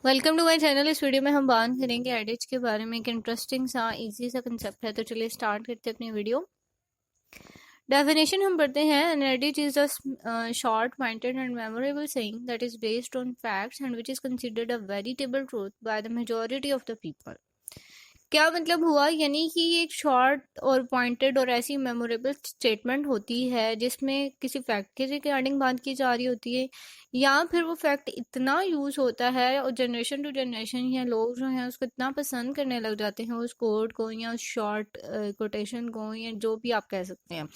Welcome to my channel. इस video में हम बात करेंगे एडिज के बारे में। एक इंटरेस्टिंग सा इजी सा कंसेप्ट है, तो चलिए स्टार्ट करते हैं अपनी वीडियो। डेफिनेशन हम पढ़ते हैं। An adage is a short pointed and memorable saying that is based on facts and which is considered a veritable truth by the majority of the people. क्या मतलब हुआ, यानी कि ये एक शॉर्ट और पॉइंटेड और ऐसी मेमोरेबल स्टेटमेंट होती है जिसमें किसी फैक्ट के रिगार्डिंग बात की जा रही होती है, या फिर वो फैक्ट इतना यूज होता है और जनरेशन टू जनरेशन या लोग जो हैं उसको इतना पसंद करने लग जाते हैं उस कोड को या उस शॉर्ट कोटेशन को या जो भी आप कह सकते हैं,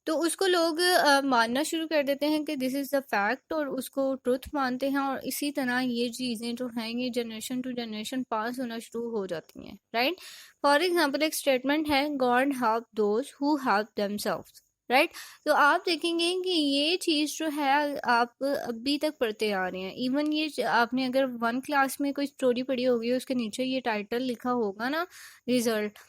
तो उसको लोग मानना शुरू कर देते हैं कि दिस इज़ द फैक्ट और उसको ट्रुथ मानते हैं। और इसी तरह ये चीज़ें जो हैं ये जनरेशन टू जनरेशन पास होना शुरू हो जाती हैं, राइट। फॉर एग्जांपल एक स्टेटमेंट है, God help those who help themselves, right. तो आप देखेंगे कि ये चीज़ जो है आप अभी तक पढ़ते आ रहे हैं। इवन ये आपने अगर 1 क्लास में कोई स्टोरी पढ़ी होगी उसके नीचे ये टाइटल लिखा होगा ना, रिजल्ट,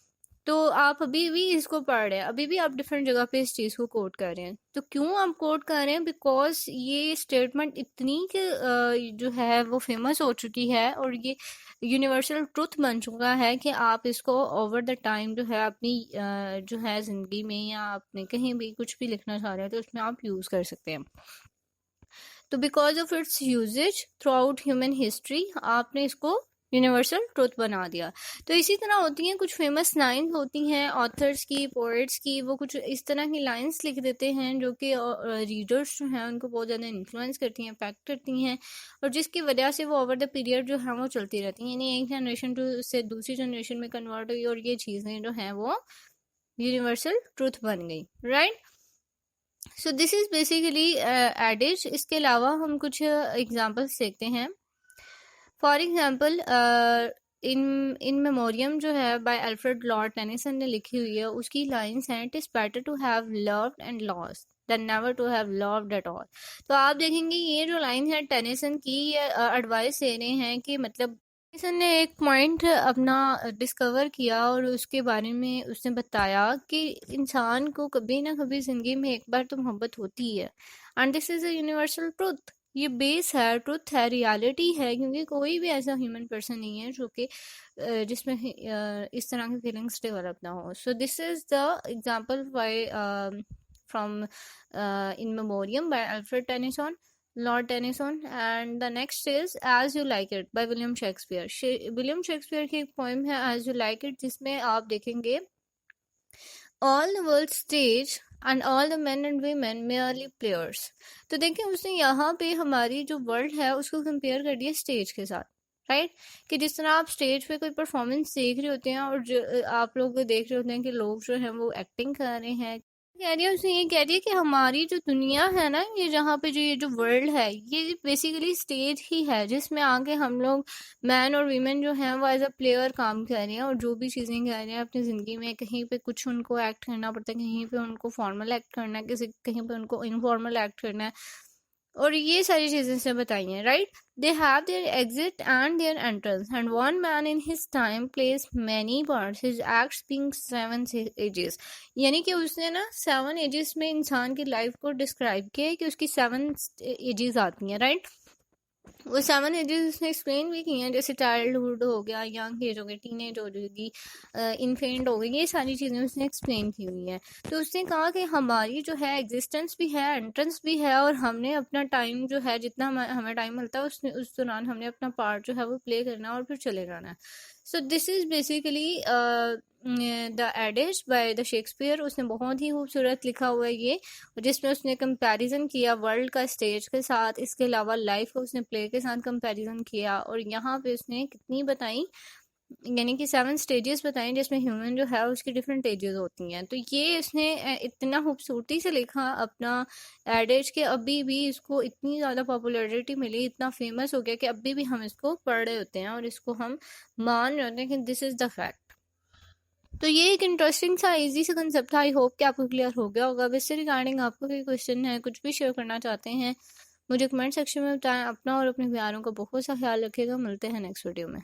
तो आप अभी भी इसको पढ़ रहे हैं, अभी भी आप डिफरेंट जगह पे इस चीज़ को कोट कर रहे हैं। तो क्यों आप कोट कर रहे हैं? बिकॉज ये स्टेटमेंट इतनी कि जो है वो फेमस हो चुकी है और ये यूनिवर्सल ट्रुथ बन चुका है कि आप इसको ओवर द टाइम जो है अपनी जो है ज़िंदगी में या आपने कहीं भी कुछ भी लिखना चाह रहे हैं तो उसमें आप यूज़ कर सकते हैं। तो because of its usage throughout human history आपने इसको यूनिवर्सल ट्रुथ बना दिया। तो इसी तरह होती हैं कुछ फेमस लाइंस होती हैं ऑथर्स की, पोएट्स की, वो कुछ इस तरह की लाइंस लिख देते हैं जो कि रीडर्स जो हैं उनको बहुत ज़्यादा इन्फ्लुएंस करती हैं, इफेक्ट करती हैं, और जिसकी वजह से वो ओवर द पीरियड जो है वो चलती रहती हैं, यानी एक जनरेशन टू से दूसरी जनरेशन में कन्वर्ट हुई और ये चीज़ें जो हैं वो यूनिवर्सल ट्रुथ बन गई, right. So this is basically adage. इसके अलावा हम कुछ एग्जांपल्स देखते हैं। For example in in memoriam जो है बाय अल्फ्रेड लॉर्ड टेनिसन ने लिखी हुई है, उसकी लाइंस हैं, it is better to have loved and lost than never to have loved at all. तो आप देखेंगे ये जो लाइन है टेनिसन की, ये एडवाइस दे रहे हैं कि मतलब टेनिसन ने एक पॉइंट अपना डिस्कवर किया और उसके बारे में उसने बताया कि इंसान को कभी ना कभी जिंदगी में एक बार तो मोहब्बत होती है, and this is a universal truth. ये बेस है, ट्रुथ है, रियलिटी है, क्योंकि कोई भी ऐसा ह्यूमन पर्सन नहीं है जो कि जिसमें इस तरह की फीलिंग्स डेवलप ना हो। So this is the example by from In Memoriam by Alfred Tennyson, Lord Tennyson. And the next is As You Like It by William Shakespeare. William Shakespeare की एक पोएम है एज यू लाइक इट, जिसमें आप देखेंगे all the world stage and all the main and women merely players. तो देखिए उसने यहाँ पे हमारी जो वर्ल्ड है उसको कंपेयर कर दिया स्टेज के साथ, राइट। कि जिस तरह आप स्टेज पे कोई परफॉर्मेंस देख रहे होते हैं और जो आप लोग देख रहे होते हैं कि लोग जो है वो एक्टिंग कर रहे हैं, कह रही है उसने, ये कह रही है कि हमारी जो दुनिया है ना, ये जहाँ पे जो ये जो वर्ल्ड है ये बेसिकली स्टेज ही है जिसमें आके हम लोग मैन और वीमेन जो हैं वो एज अ प्लेयर काम कर रहे हैं और जो भी चीज़ें कर रहे हैं अपनी ज़िंदगी में, कहीं पे कुछ उनको एक्ट करना पड़ता है, कहीं पे उनको फॉर्मल एक्ट करना है, किसी कहीं पे उनको इनफॉर्मल एक्ट करना है, और ये सारी चीज़ें से बताई हैं, right. They have their exit and their entrance and one man in his time plays many parts, his acts being 7 ages. यानी कि उसने ना 7 एजेस में इंसान की लाइफ को डिस्क्राइब किया है कि उसकी 7 एजेस आती हैं, राइट। वो 7 एजेस उसने एक्सप्लेन भी की हैं, जैसे चाइल्डहुड हो गया, यंग एज हो गई, टीन एज हो जाएगी, इन्फेंट हो गई, ये सारी चीज़ें उसने एक्सप्लेन की हुई हैं। तो उसने कहा कि हमारी जो है एग्जिस्टेंस भी है, एंट्रेंस भी है, और हमने अपना टाइम जो है जितना हमें टाइम मिलता है उस दौरान हमने अपना पार्ट जो है वो प्ले करना और फिर चले जाना है। So this is basically the adage by the Shakespeare. उसने बहुत ही खूबसूरत लिखा हुआ है ये, जिसमें उसने कंपैरिजन किया वर्ल्ड का स्टेज के साथ, इसके अलावा लाइफ को उसने प्ले के साथ कंपैरिजन किया, और यहाँ पे उसने कितनी बताई, यानी कि 7 स्टेजेस बताई जिसमें ह्यूमन जो है उसकी डिफरेंट एजेस होती हैं। तो ये उसने इतना खूबसूरती से लिखा अपना एडेज के अभी भी इसको इतनी ज़्यादा पॉपुलैरिटी मिली, इतना फेमस हो गया कि अभी भी हम इसको पढ़ रहे होते हैं और इसको हम मान रहे होते हैं कि दिस इज़ द फैक्ट। तो ये एक इंटरेस्टिंग सा इजी सा कंसेप्ट था। आई होप कि आपको क्लियर हो गया होगा। अब इससे रिगार्डिंग आपको कोई क्वेश्चन है, कुछ भी शेयर करना चाहते हैं, मुझे कमेंट सेक्शन में बताएं। अपना और अपने प्यारों का बहुत सा ख्याल रखिएगा। मिलते हैं नेक्स्ट वीडियो में।